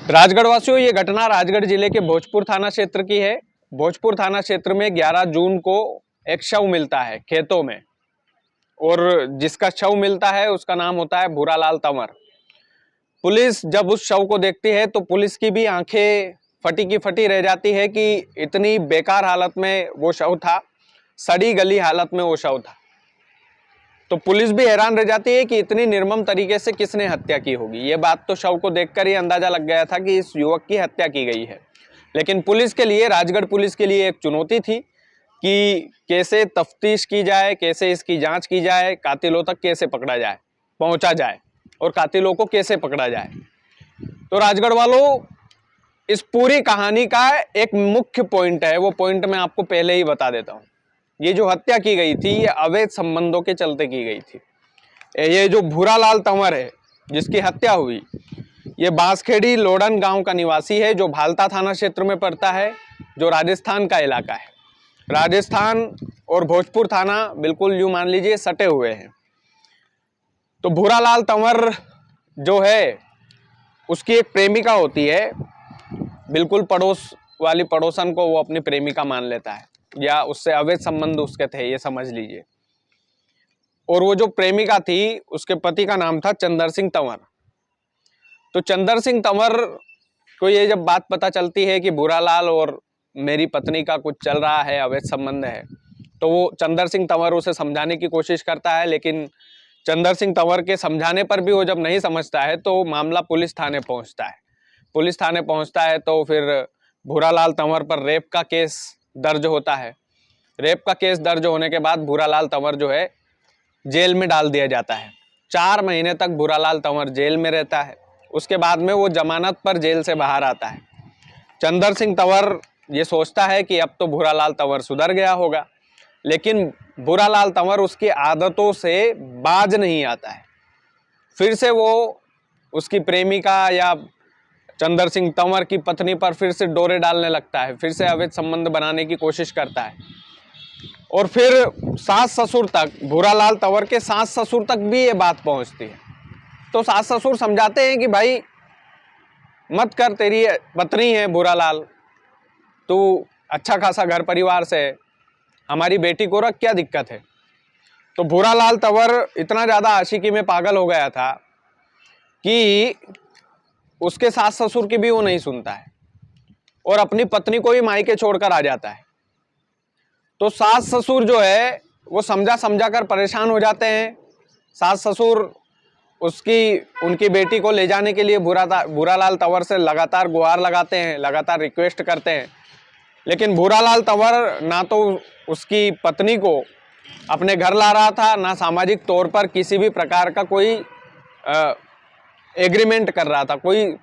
राजगढ़ वासियों, ये घटना राजगढ़ जिले के भोजपुर थाना क्षेत्र की है। भोजपुर थाना क्षेत्र में 11 जून को एक शव मिलता है खेतों में, और जिसका शव मिलता है उसका नाम होता है भूरालाल तंवर। पुलिस जब उस शव को देखती है तो पुलिस की भी आंखें फटी की फटी रह जाती है कि इतनी बेकार हालत में वो शव था, सड़ी गली हालत में वो शव था। तो पुलिस भी हैरान रह जाती है कि इतनी निर्मम तरीके से किसने हत्या की होगी। ये बात तो शव को देखकर ही अंदाजा लग गया था कि इस युवक की हत्या की गई है। लेकिन पुलिस के लिए, राजगढ़ पुलिस के लिए एक चुनौती थी कि कैसे तफ्तीश की जाए, कैसे इसकी जांच की जाए, कातिलों तक कैसे पहुंचा जाए और कातिलों को कैसे पकड़ा जाए। तो राजगढ़ वालों, इस पूरी कहानी का एक मुख्य पॉइंट है, वो पॉइंट मैं आपको पहले ही बता देता हूं। ये जो हत्या की गई थी, ये अवैध संबंधों के चलते की गई थी। ये जो भूरालाल तंवर है जिसकी हत्या हुई, ये बांसखेड़ी लोडन गांव का निवासी है, जो भालता थाना क्षेत्र में पड़ता है, जो राजस्थान का इलाका है। राजस्थान और भोजपुर थाना बिल्कुल यूं मान लीजिए सटे हुए हैं। तो भूरालाल तंवर जो है, उसकी एक प्रेमिका होती है। बिल्कुल पड़ोस वाली पड़ोसन को वो अपनी प्रेमिका मान लेता है, या उससे अवैध संबंध उसके थे, ये समझ लीजिए। और वो जो प्रेमिका थी, उसके पति का नाम था चंदर सिंह तंवर। तो चंदर सिंह तंवर को ये जब बात पता चलती है कि भूरालाल और मेरी पत्नी का कुछ चल रहा है, अवैध संबंध है, तो वो चंदर सिंह तंवर उसे समझाने की कोशिश करता है। लेकिन चंदर सिंह तंवर के समझाने पर भी वो जब नहीं समझता है तो मामला पुलिस थाने पहुंचता है। पुलिस थाने पहुंचता है तो फिर भूरालाल तंवर पर रेप का केस दर्ज होता है। रेप का केस दर्ज होने के बाद भूरालाल तंवर जो है जेल में डाल दिया जाता है। 4 महीने तक भूरालाल तंवर जेल में रहता है। उसके बाद में वो जमानत पर जेल से बाहर आता है। चंदर सिंह तंवर ये सोचता है कि अब तो भूरालाल तंवर सुधर गया होगा, लेकिन भूरालाल तंवर उसकी आदतों से बाज नहीं आता है। फिर से वो उसकी प्रेमिका या चंदर सिंह तंवर की पत्नी पर फिर से डोरे डालने लगता है, फिर से अवैध संबंध बनाने की कोशिश करता है। और फिर सास ससुर तक, भूरालाल तंवर के सास ससुर तक भी ये बात पहुंचती है। तो सास ससुर समझाते हैं कि भाई मत कर, तेरी पत्नी है भूरालाल, तू अच्छा खासा घर परिवार से है, हमारी बेटी को रख, क्या दिक्कत है। तो भूरालाल तंवर इतना ज्यादा आशिकी में पागल हो गया था कि उसके सास ससुर की भी वो नहीं सुनता है और अपनी पत्नी को ही मायके छोड़कर आ जाता है। तो सास ससुर जो है वो समझा समझा कर परेशान हो जाते हैं। सास ससुर उनकी बेटी को ले जाने के लिए भूरालाल तंवर से लगातार गुहार लगाते हैं, लगातार रिक्वेस्ट करते हैं। लेकिन भूरालाल तंवर ना तो उसकी पत्नी को अपने घर ला रहा था, ना सामाजिक तौर पर किसी भी प्रकार का कोई एग्रीमेंट कर रहा था, कोई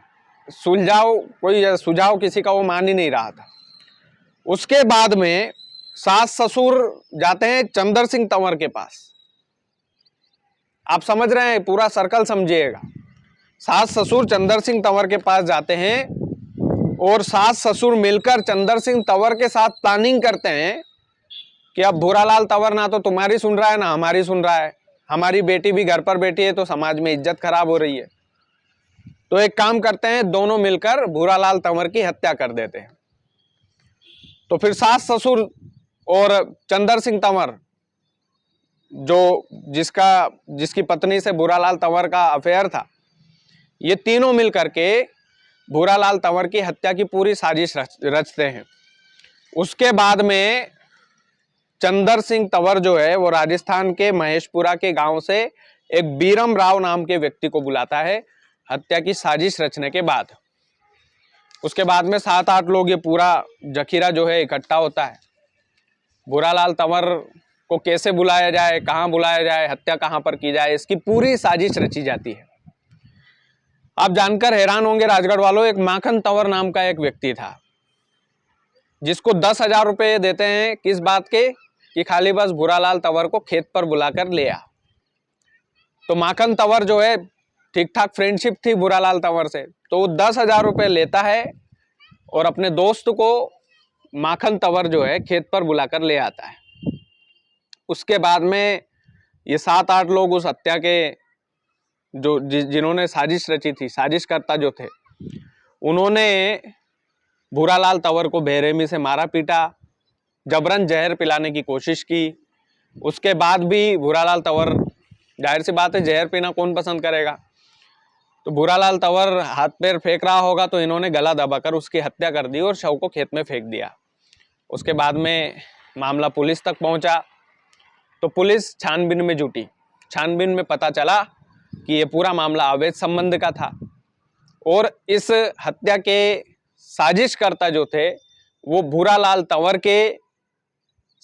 सुझाव किसी का वो मान ही नहीं रहा था। उसके बाद में सास ससुर जाते हैं चंदर सिंह तंवर के पास। आप समझ रहे हैं, पूरा सर्कल समझिएगा। सास ससुर चंदर सिंह तंवर के पास जाते हैं और सास ससुर मिलकर चंदर सिंह तंवर के साथ प्लानिंग करते हैं कि अब भूरालाल तंवर ना तो तुम्हारी सुन रहा है ना हमारी सुन रहा है, हमारी बेटी भी घर पर बैठी है तो समाज में इज्जत खराब हो रही है। तो एक काम करते हैं, दोनों मिलकर भूरालाल तंवर की हत्या कर देते हैं। तो फिर सास ससुर और चंदर सिंह तंवर, जिसकी पत्नी से भूरालाल तंवर का अफेयर था, ये तीनों मिलकर के भूरालाल तंवर की हत्या की पूरी साजिश रचते हैं। उसके बाद में चंदर सिंह तंवर जो है वो राजस्थान के महेशपुरा के गांव से एक बीरम राव नाम के व्यक्ति को बुलाता है हत्या की साजिश रचने के बाद। उसके बाद में 7-8 लोग, ये पूरा जखीरा जो है इकट्ठा होता है। भूरालाल तंवर को कैसे बुलाया जाए, कहां बुलाया जाए, हत्या कहां पर की जाए, इसकी पूरी साजिश रची जाती है। आप जानकर हैरान होंगे राजगढ़ वालों, एक माखन तंवर नाम का एक व्यक्ति था जिसको 10,000 रुपये देते हैं, किस बात के, कि खाली बस भूरालाल तंवर को खेत पर बुलाकर ले आ। तो माखन तंवर जो है, ठीक ठाक फ्रेंडशिप थी भूरालाल तंवर से, तो वो 10,000 रुपये लेता है और अपने दोस्त को माखन तंवर जो है खेत पर बुलाकर ले आता है। उसके बाद में ये 7-8 लोग उस हत्या के जिन्होंने साजिश रची थी, साजिशकर्ता जो थे, उन्होंने भूरालाल तंवर को बेरहमी से मारा पीटा, जबरन जहर पिलाने की कोशिश की। उसके बाद भी भूरालाल तंवर, जाहिर सी बात है जहर पीना कौन पसंद करेगा, तो भूरालाल तंवर हाथ पैर फेंक रहा होगा तो इन्होंने गला दबाकर उसकी हत्या कर दी और शव को खेत में फेंक दिया। उसके बाद में मामला पुलिस तक पहुंचा तो पुलिस छानबीन में जुटी। छानबीन में पता चला कि ये पूरा मामला अवैध संबंध का था और इस हत्या के साजिशकर्ता जो थे वो भूरालाल तंवर के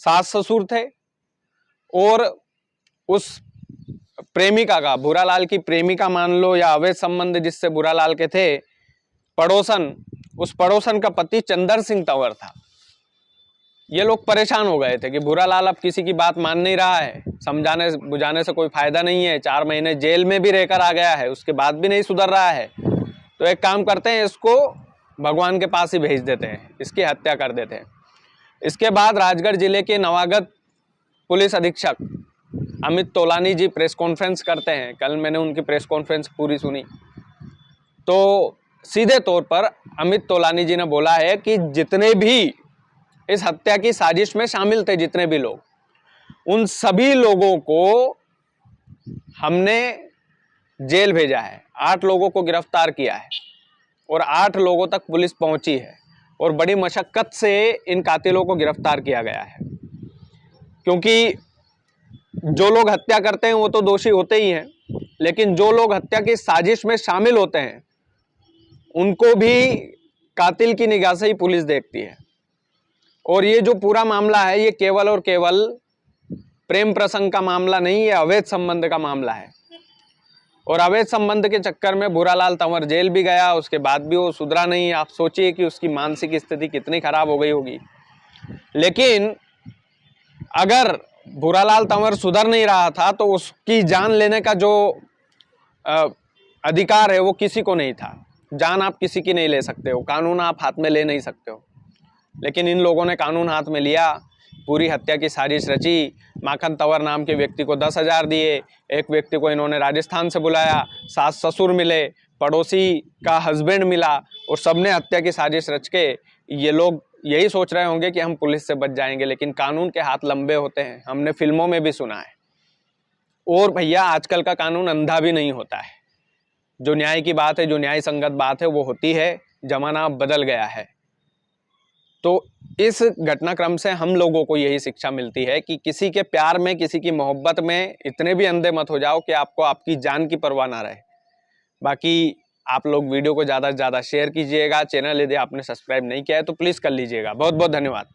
सास ससुर थे और उस प्रेमिका का, भूरालाल की प्रेमिका मान लो या अवैध संबंध जिससे भूरालाल के थे, पड़ोसन, उस पड़ोसन का पति चंदर सिंह तंवर था। ये लोग परेशान हो गए थे कि भूरालाल अब किसी की बात मान नहीं रहा है, समझाने बुझाने से कोई फायदा नहीं है, 4 महीने जेल में भी रहकर आ गया है, उसके बाद भी नहीं सुधर रहा है, तो एक काम करते हैं, इसको भगवान के पास ही भेज देते हैं, इसकी हत्या कर देते हैं। इसके बाद राजगढ़ जिले के नवागत पुलिस अधीक्षक अमित तोलानी जी प्रेस कॉन्फ्रेंस करते हैं। कल मैंने उनकी प्रेस कॉन्फ्रेंस पूरी सुनी तो सीधे तौर पर अमित तोलानी जी ने बोला है कि जितने भी इस हत्या की साजिश में शामिल थे, जितने भी लोग, उन सभी लोगों को हमने जेल भेजा है, 8 लोगों को गिरफ्तार किया है और 8 लोगों तक पुलिस पहुंची है और बड़ी मशक्कत से इन कातिलों को गिरफ्तार किया गया है। क्योंकि जो लोग हत्या करते हैं वो तो दोषी होते ही हैं, लेकिन जो लोग हत्या की साजिश में शामिल होते हैं उनको भी कातिल की निगाह से ही पुलिस देखती है। और ये जो पूरा मामला है ये केवल और केवल प्रेम प्रसंग का मामला नहीं है, अवैध संबंध का मामला है। और अवैध संबंध के चक्कर में भूरालाल तंवर जेल भी गया, उसके बाद भी वो सुधरा नहीं। आप सोचिए कि उसकी मानसिक स्थिति कितनी खराब हो गई होगी। लेकिन अगर भूरालाल तंवर सुधर नहीं रहा था तो उसकी जान लेने का जो अधिकार है वो किसी को नहीं था। जान आप किसी की नहीं ले सकते हो, कानून आप हाथ में ले नहीं सकते हो, लेकिन इन लोगों ने कानून हाथ में लिया, पूरी हत्या की साजिश रची। माखन तंवर नाम के व्यक्ति को 10,000 दिए, एक व्यक्ति को इन्होंने राजस्थान से बुलाया, सास ससुर मिले, पड़ोसी का हस्बैंड मिला और सबने हत्या की साजिश रच के, ये लोग यही सोच रहे होंगे कि हम पुलिस से बच जाएंगे, लेकिन कानून के हाथ लंबे होते हैं, हमने फिल्मों में भी सुना है। और भैया आजकल का कानून अंधा भी नहीं होता है, जो न्याय की बात है, जो न्याय संगत बात है वो होती है। जमाना बदल गया है। तो इस घटनाक्रम से हम लोगों को यही शिक्षा मिलती है कि किसी के प्यार में, किसी की मोहब्बत में इतने भी अंधे मत हो जाओ कि आपको आपकी जान की परवाह ना रहे। बाकी आप लोग वीडियो को ज़्यादा से ज़्यादा शेयर कीजिएगा। चैनल यदि आपने सब्सक्राइब नहीं किया है तो प्लीज़ कर लीजिएगा। बहुत बहुत धन्यवाद।